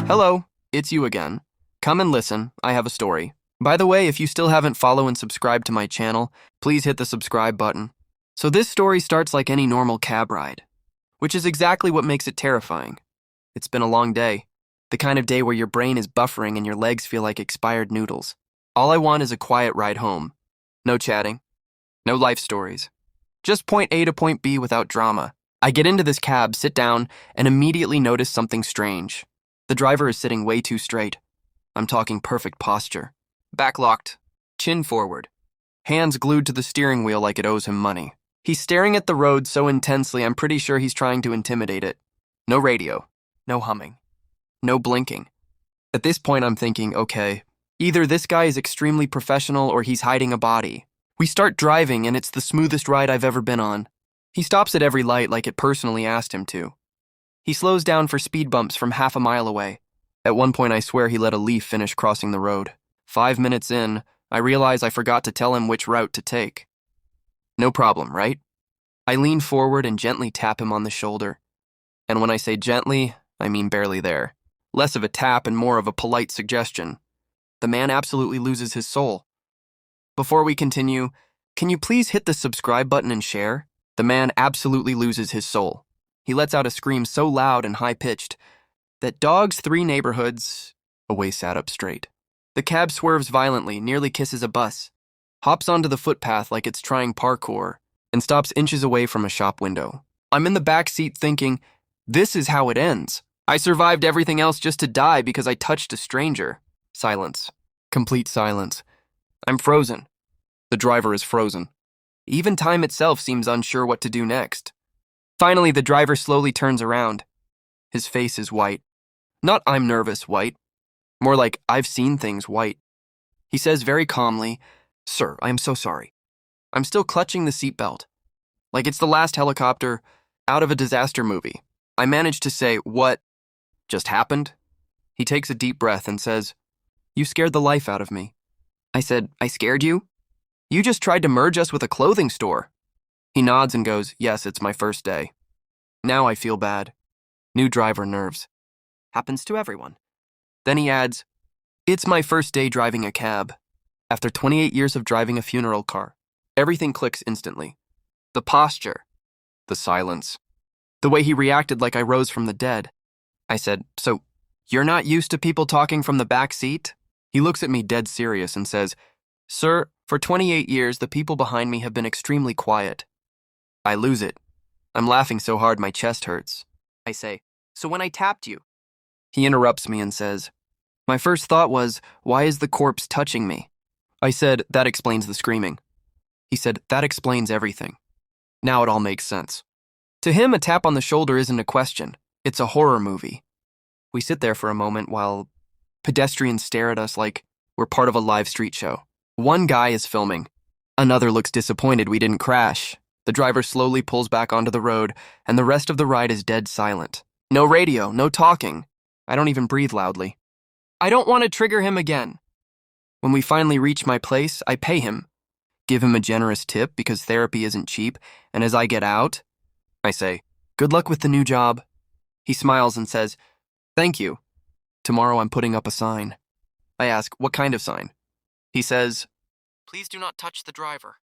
Hello, it's you again. Come and listen, I have a story. By the way, if you still haven't followed and subscribed to my channel, please hit the subscribe button. So this story starts like any normal cab ride, which is exactly what makes it terrifying. It's been a long day, the kind of day where your brain is buffering and your legs feel like expired noodles. All I want is a quiet ride home. No chatting, no life stories. Just point A to point B without drama. I get into this cab, sit down, and immediately notice something strange. The driver is sitting way too straight. I'm talking perfect posture. Back locked, chin forward, hands glued to the steering wheel like it owes him money. He's staring at the road so intensely I'm pretty sure he's trying to intimidate it. No radio, no humming, no blinking. At this point I'm thinking, okay, either this guy is extremely professional or he's hiding a body. We start driving and it's the smoothest ride I've ever been on. He stops at every light like it personally asked him to. He slows down for speed bumps from half a mile away. At one point I swear he let a leaf finish crossing the road. 5 minutes in, I realize I forgot to tell him which route to take. No problem, right? I lean forward and gently tap him on the shoulder. And when I say gently, I mean barely there. Less of a tap and more of a polite suggestion. The man absolutely loses his soul. Before we continue, can you please hit the subscribe button and share? The man absolutely loses his soul. He lets out a scream so loud and high-pitched that dogs 3 neighborhoods away sat up straight. The cab swerves violently, nearly kisses a bus, hops onto the footpath like it's trying parkour, and stops inches away from a shop window. I'm in the back seat thinking, this is how it ends. I survived everything else just to die because I touched a stranger. Silence. Complete silence. I'm frozen. The driver is frozen. Even time itself seems unsure what to do next. Finally, the driver slowly turns around. His face is white. Not I'm nervous white. More like I've seen things white. He says very calmly, "Sir, I am so sorry." I'm still clutching the seatbelt. Like it's the last helicopter out of a disaster movie. I manage to say, "What just happened?" He takes a deep breath and says, "You scared the life out of me." I said, "I scared you? You just tried to merge us with a clothing store." He nods and goes, "Yes, it's my first day." Now I feel bad. New driver nerves. Happens to everyone. Then he adds, "It's my first day driving a cab. After 28 years of driving a funeral car." Everything clicks instantly. The posture. The silence. The way he reacted like I rose from the dead. I said, "So, you're not used to people talking from the back seat?" He looks at me dead serious and says, "Sir, for 28 years, the people behind me have been extremely quiet." I lose it. I'm laughing so hard my chest hurts. I say, "So when I tapped you?" He interrupts me and says, "My first thought was, why is the corpse touching me?" I said, "That explains the screaming." He said, "That explains everything." Now it all makes sense. To him, a tap on the shoulder isn't a question. It's a horror movie. We sit there for a moment while pedestrians stare at us like we're part of a live street show. One guy is filming. Another looks disappointed we didn't crash. The driver slowly pulls back onto the road, and the rest of the ride is dead silent. No radio, no talking. I don't even breathe loudly. I don't want to trigger him again. When we finally reach my place, I pay him, give him a generous tip because therapy isn't cheap, and as I get out, I say, "Good luck with the new job." He smiles and says, "Thank you. Tomorrow I'm putting up a sign." I ask, "What kind of sign?" He says, "Please do not touch the driver.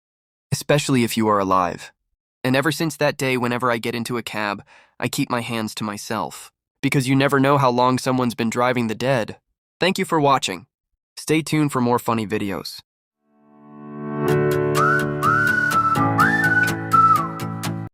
Especially if you are alive." And ever since that day, whenever I get into a cab, I keep my hands to myself. Because you never know how long someone's been driving the dead. Thank you for watching. Stay tuned for more funny videos.